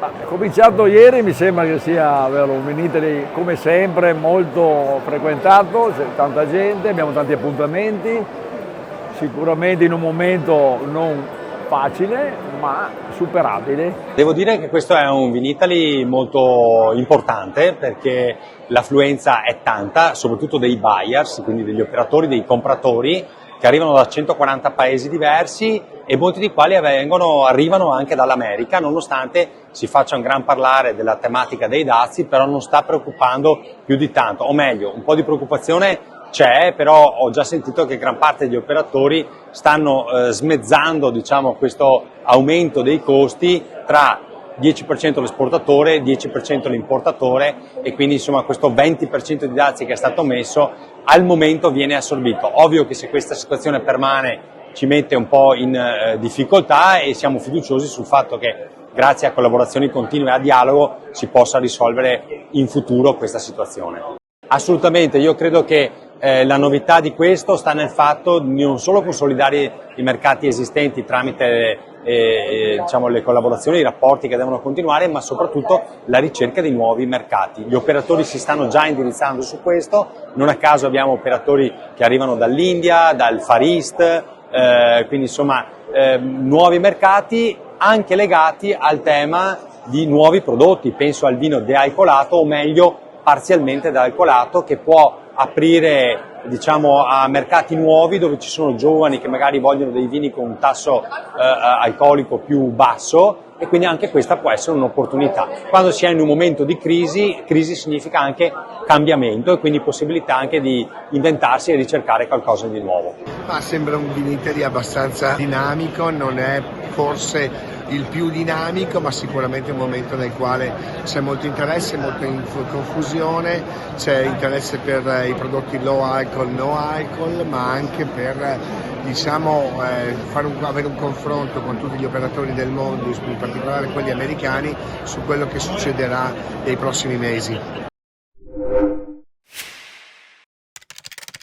È cominciato ieri, mi sembra che sia un Vinitaly come sempre molto frequentato, c'è tanta gente, abbiamo tanti appuntamenti, sicuramente in un momento non facile ma superabile. Devo dire che questo è un Vinitaly molto importante perché l'affluenza è tanta, soprattutto dei buyers, quindi degli operatori, dei compratori, che arrivano da 140 paesi diversi e molti di quali arrivano anche dall'America, nonostante si faccia un gran parlare della tematica dei dazi, però non sta preoccupando più di tanto, o meglio, un po' di preoccupazione c'è, però ho già sentito che gran parte degli operatori stanno smezzando, diciamo, questo aumento dei costi tra 10% l'esportatore e 10% l'importatore, e quindi insomma questo 20% di dazi che è stato messo al momento viene assorbito. Ovvio che se questa situazione permane ci mette un po' in difficoltà, e siamo fiduciosi sul fatto che grazie a collaborazioni continue e a dialogo si possa risolvere in futuro questa situazione. Assolutamente, io credo che la novità di questo sta nel fatto di non solo consolidare i mercati esistenti tramite diciamo, le collaborazioni, i rapporti che devono continuare, ma soprattutto la ricerca di nuovi mercati. Gli operatori si stanno già indirizzando su questo, non a caso abbiamo operatori che arrivano dall'India, dal Far East, quindi insomma nuovi mercati anche legati al tema di nuovi prodotti, penso al vino dealcolato, o meglio parzialmente dealcolato, che può aprire, diciamo, a mercati nuovi dove ci sono giovani che magari vogliono dei vini con un tasso alcolico più basso, e quindi anche questa può essere un'opportunità. Quando si è in un momento di crisi significa anche cambiamento e quindi possibilità anche di inventarsi e ricercare qualcosa di nuovo. Ma sembra un Vinitaly abbastanza dinamico, non è forse il più dinamico, ma sicuramente un momento nel quale c'è molto interesse, molta confusione, c'è interesse per i prodotti low alcol, no alcol, ma anche per, diciamo, avere un confronto con tutti gli operatori del mondo, in particolare quelli americani, su quello che succederà nei prossimi mesi.